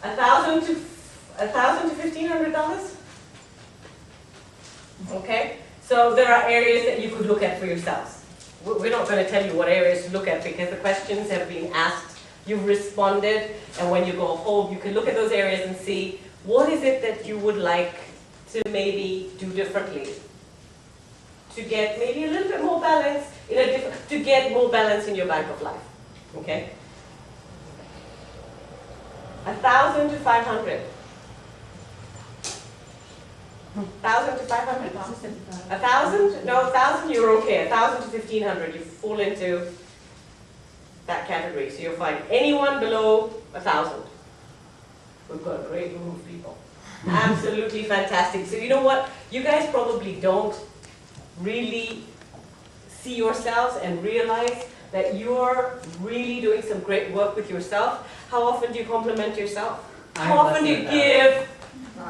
$1,000 to $1,500. Okay, so there are areas that you could look at for yourselves. We're not going to tell you what areas to look at because the questions have been asked, you've responded, and when you go home, you can look at those areas and see what is it that you would like to maybe do differently to get maybe a little bit more balance to get more balance in your bank of life. Okay, 1,000 to 500. 1,000 to 500? 1,000? No, 1,000 you're okay. 1,000 to 1,500 you fall into that category. So you'll find anyone below 1,000. We've got a great group of people. Absolutely fantastic. So you know what? You guys probably don't really see yourselves and realize that you're really doing some great work with yourself. How often do you compliment yourself? How often do you give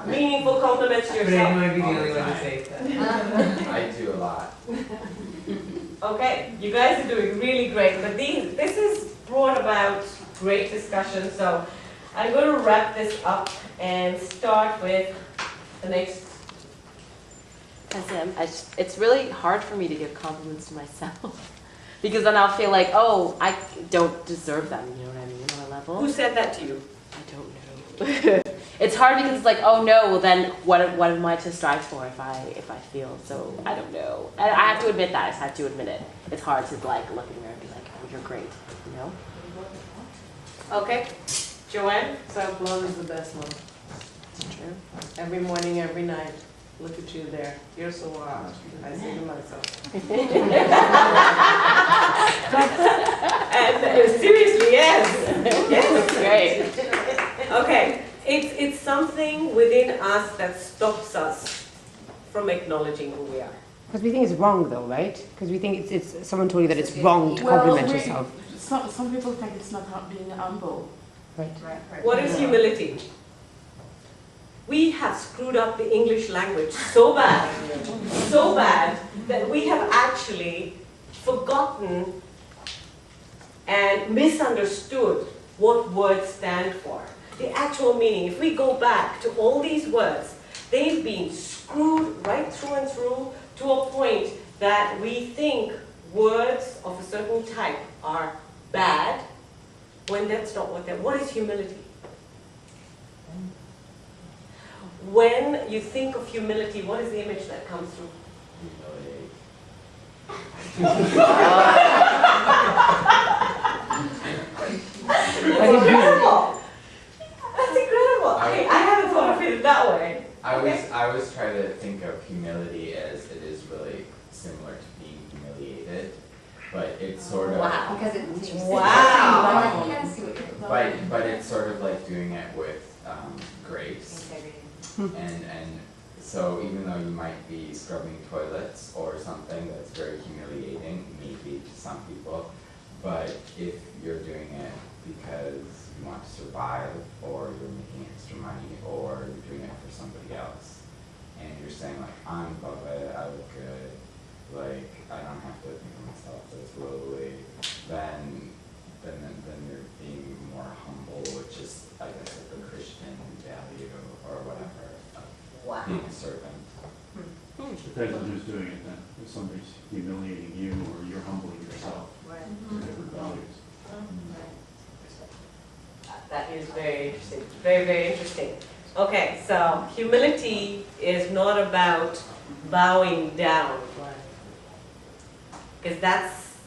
meaningful compliments to yourself? I might be the only one to say that. I do a lot. Okay, you guys are doing really great, but this has brought about great discussion, so I'm going to wrap this up and start with the next. It's really hard for me to give compliments to myself because then I'll feel like, oh, I don't deserve them, you know what I mean, on a level. Who said that to you? I don't know. It's hard because it's like, oh no, well then what am I to strive for if I feel so, I don't know. And I have to admit that, I just have to admit it. It's hard to like look in the mirror and be like, oh, you're great, you know? Okay, Joanne? Self-love is the best love. It's true. Every morning, every night. Look at you there. You're so wild. I say to myself. And seriously, yes. Yes. Great. Okay, it's something within us that stops us from acknowledging who we are. Because we think it's wrong though, right? Because we think it's someone told you that it's wrong to compliment yourself. Some people think it's not being humble. Right. What is humility? We have screwed up the English language so bad that we have actually forgotten and misunderstood what words stand for. The actual meaning. If we go back to all these words, they've been screwed right through and through to a point that we think words of a certain type are bad when that's not what they're. What is humility? When you think of humility, what is the image that comes through? That's incredible! That's incredible! Okay, I haven't thought of it that way. I was trying to think of humility as it is really similar to being humiliated, but it's sort of Because it's Wow. but it's sort of like doing it with grace. And so even though you might be scrubbing toilets or something that's very humiliating, maybe to some people, but if you're doing it because you want to survive, or you're making extra money, or you're doing it for somebody else, and you're saying like, I'm above it, I look good, like I don't have to think of myself as lowly, then you're being more humble, which is, I guess, like a Christian value or whatever. Wow. Being a servant. It depends on who's doing it then. If somebody's humiliating you or you're humbling yourself. They're different values. That is very interesting. Very, very interesting. Okay, so humility is not about bowing down. Because that's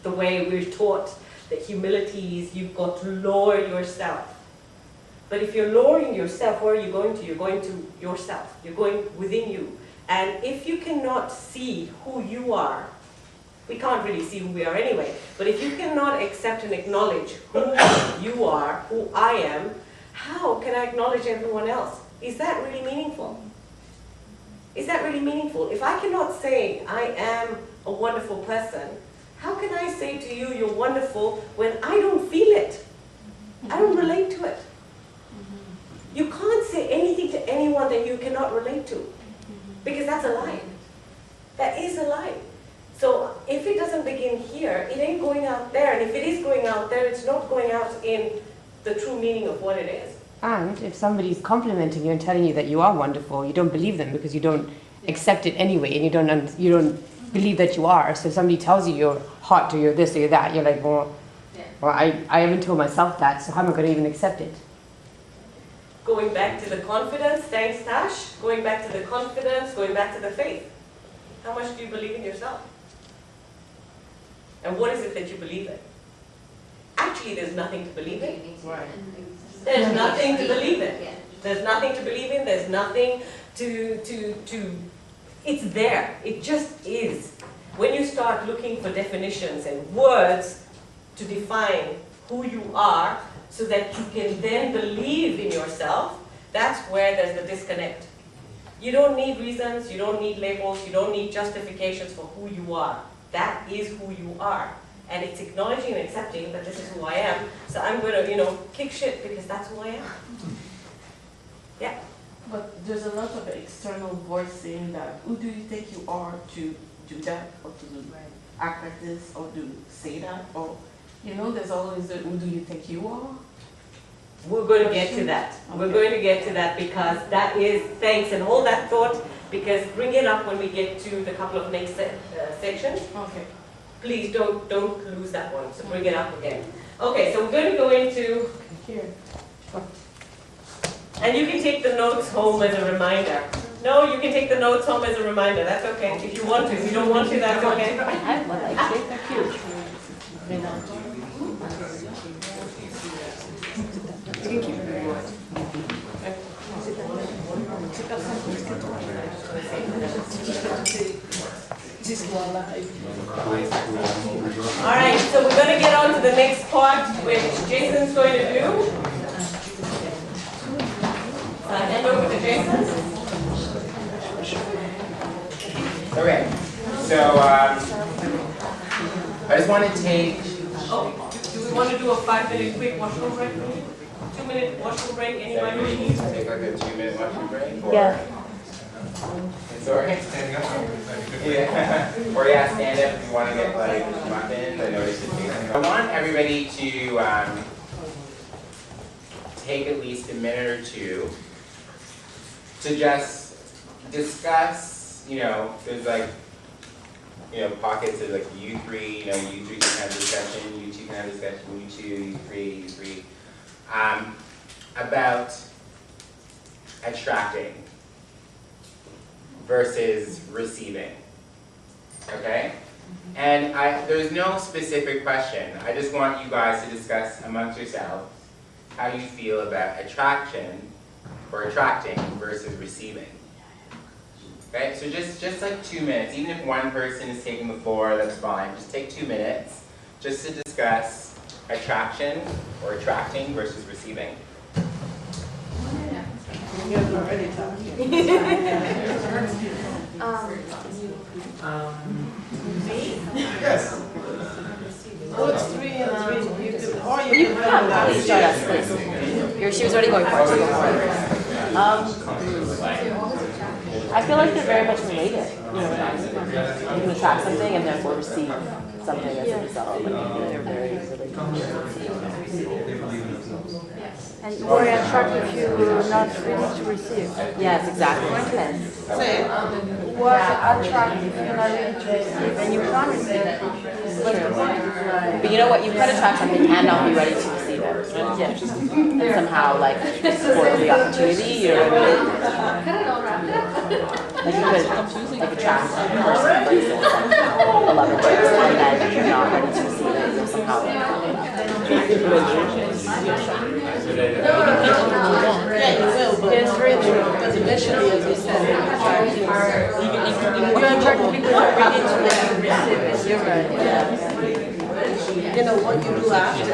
the way we're taught that humility is you've got to lower yourself. But if you're lowering yourself, where are you going to? You're going to yourself. You're going within you. And if you cannot see who you are, we can't really see who we are anyway, but if you cannot accept and acknowledge who you are, who I am, how can I acknowledge everyone else? Is that really meaningful? Is that really meaningful? If I cannot say I am a wonderful person, how can I say to you you're wonderful when I don't feel it? I don't relate to it. You can't say anything to anyone that you cannot relate to, because that's a lie. That is a lie. So if it doesn't begin here, it ain't going out there. And if it is going out there, it's not going out in the true meaning of what it is. And if somebody's complimenting you and telling you that you are wonderful, you don't believe them because you don't accept it anyway, and you don't believe that you are. So if somebody tells you you're hot or you're this or you're that, you're like, well, I haven't told myself that, so how am I going to even accept it? Going back to the confidence, thanks Tash, going back to the confidence, going back to the faith. How much do you believe in yourself? And what is it that you believe in? Actually, there's nothing to believe in. Right. There's nothing to believe in. There's nothing to believe in. There's nothing to, it's there. It just is. When you start looking for definitions and words to define who you are so that you can then believe in yourself, that's where there's the disconnect. You don't need reasons, you don't need labels, you don't need justifications for who you are. That is who you are. And it's acknowledging and accepting that this is who I am. So I'm going to, kick shit because that's who I am. Yeah. But there's a lot of external voice saying that, who do you think you are to do that, or to act like this, or to say that, or, there's always the, who do you think you are? We're going to get to that. We're going to get to that because that is, thanks, and hold that thought, because bring it up when we get to the couple of next sections. Okay. Please don't lose that one, so bring it up again. Okay, so we're going to go into Here. and you can take the notes home as a reminder. No, you can take the notes home as a reminder, that's okay. If you want to, if you don't want to, that's okay. I have one like this. They're cute. Alright, so we're going to get on to the next part, which Jason's going to do. So I hand over to Jason. Okay, so I just want to take. Oh, do we want to do a 5-minute quick washroom break? 2-minute washroom break, anybody? Take like a 2-minute washroom break? Or, Yeah. It's alright. Standing up? Yeah. Or yeah, stand up if you want to get like muffins. I noticed it. I want everybody to take at least a minute or two to just discuss, there's like, pockets of like you three, you three can have discussion, you two can have discussion, you two, you three, about attracting versus receiving, okay? And there's no specific question. I just want you guys to discuss amongst yourselves how you feel about attraction or attracting versus receiving. Okay, so just like 2 minutes, even if one person is taking the floor, that's fine. Just take 2 minutes just to discuss attraction or attracting versus receiving. You guys are already talking. Yes. Oh, it's 3 and 3. You could, or you can have that. Yes, please. She was already going for it. So go for it. I feel like they're very much related. You can attract something and therefore receive something as a result. They're very related. And you are attracted if you're not ready to receive. Yes, exactly. Say it. You are attracted if you're not ready to receive, and you can't receive. But you know what? You could attract something and not be ready to receive it. And somehow, like, spoil the opportunity, you know what I mean? Like, you could, like, attract a person, for instance, like, a lover chance, and then you're not ready to receive it, so somehow, Yeah, you will, but it's really true. Because eventually, as we said, You're attracted because you're ready to receive. you're right. Yeah. What you do after.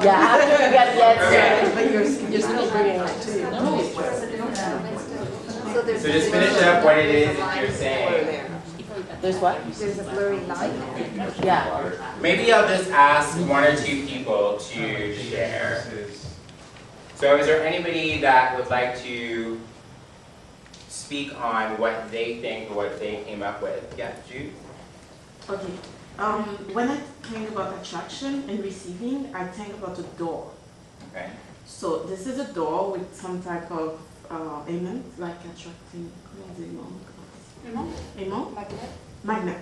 yeah, after you get yes. But you're still bringing it to you. So just finish up what it is that you're saying. There's what? There's a blurry line. Yeah. Maybe I'll just ask 1 or 2 people to share. So is there anybody that would like to speak on what they think or what they came up with? Yeah, Jude? Okay. When I think about attraction and receiving, I think about a door. Okay. So this is a door with some type of element, like attracting, magnet.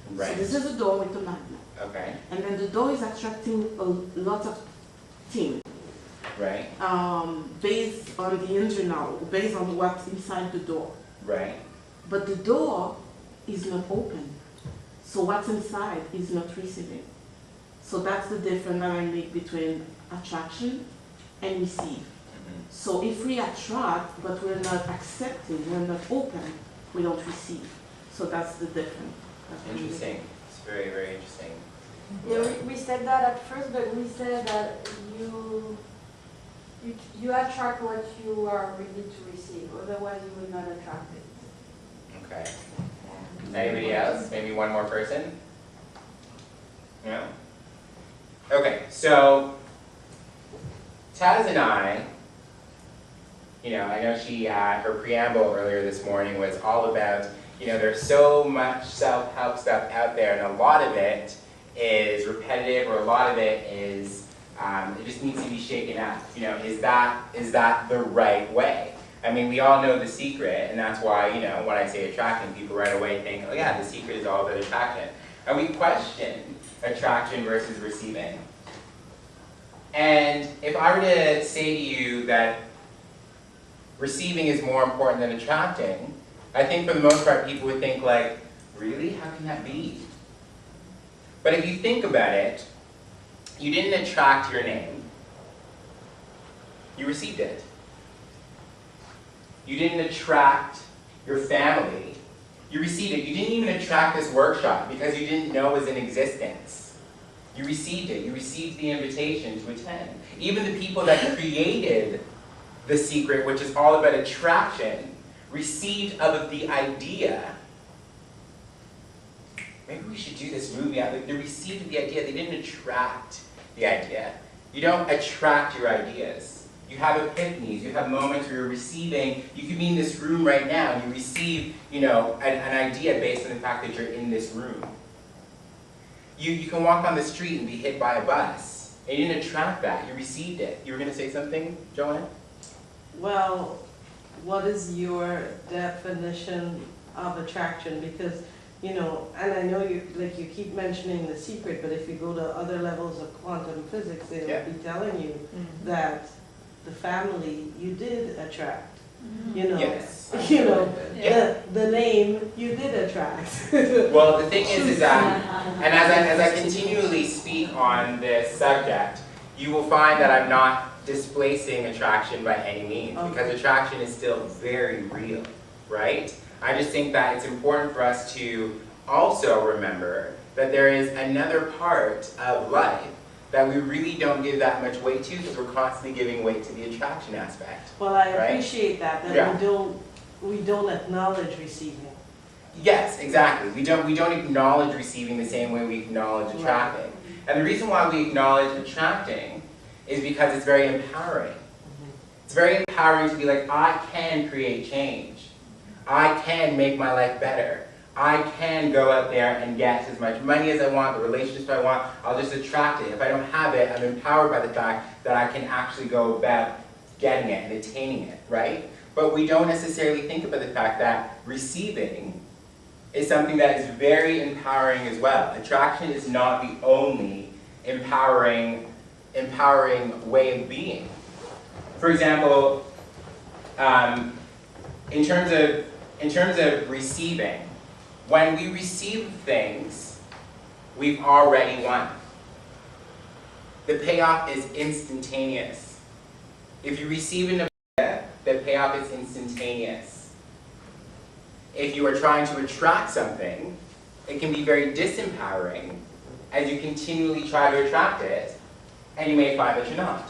So Right. this is a door with a magnet. Okay. And then the door is attracting a lot of things. Right. Based on the internal, based on what's inside the door. Right. But the door is not open. So what's inside is not receiving. So that's the difference that I make between attraction and receive. So if we attract, but we're not accepting, we're not open, we don't receive. So that's the difference. Interesting. It's very, very interesting. Yeah, we said that at first, but we said that you attract what you are ready to receive, otherwise you will not attract it. Okay. Anybody else? Maybe one more person? No? Okay, so Taz and I, I know she had her preamble earlier this morning was all about, there's so much self-help stuff out there, and a lot of it is repetitive, or a lot of it is, it just needs to be shaken up. Is that the right way? I mean, we all know the secret, and that's why, when I say attraction, people right away think, oh yeah, the secret is all about attraction. And we question attraction versus receiving. And if I were to say to you that receiving is more important than attracting, I think for the most part people would think like, really? How can that be? But if you think about it, you didn't attract your name. You received it. You didn't attract your family. You received it. You didn't even attract this workshop because you didn't know it was in existence. You received it. You received the invitation to attend. Even the people that created The Secret, which is all about attraction, received of the idea. Maybe we should do this movie. They received the idea. They didn't attract the idea. You don't attract your ideas. You have epiphanies. You have moments where you're receiving. You could be in this room right now and you receive, an idea based on the fact that you're in this room. You can walk on the street and be hit by a bus. And you didn't attract that. You received it. You were going to say something, Joanne? Well, what is your definition of attraction? Because, and I know you keep mentioning The Secret, but if you go to other levels of quantum physics, they will be telling you that the family you did attract. Yes. The name you did attract. Well, the thing is that, and as I continually speak on this subject, you will find that I'm not displacing attraction by any means, because attraction is still very real, right? I just think that it's important for us to also remember that there is another part of life that we really don't give that much weight to because we're constantly giving weight to the attraction aspect. Well, I right? appreciate that we don't acknowledge receiving. Yes, exactly. We don't acknowledge receiving the same way we acknowledge attracting. Right. And the reason why we acknowledge attracting is because it's very empowering. It's very empowering to be like, I can create change. I can make my life better. I can go out there and get as much money as I want, the relationships I want, I'll just attract it. If I don't have it, I'm empowered by the fact that I can actually go about getting it and attaining it, right? But we don't necessarily think about the fact that receiving is something that is very empowering as well. Attraction is not the only empowering way of being. For example, in terms of receiving, when we receive things, we've already won. The payoff is instantaneous. If you receive an idea, the payoff is instantaneous. If you are trying to attract something, it can be very disempowering as you continually try to attract it, and you may find that you're not.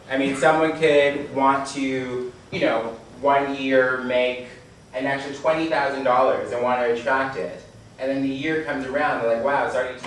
I mean, someone could want to, 1 year make an extra $20,000 and want to attract it. And then the year comes around, they're like, wow, it's already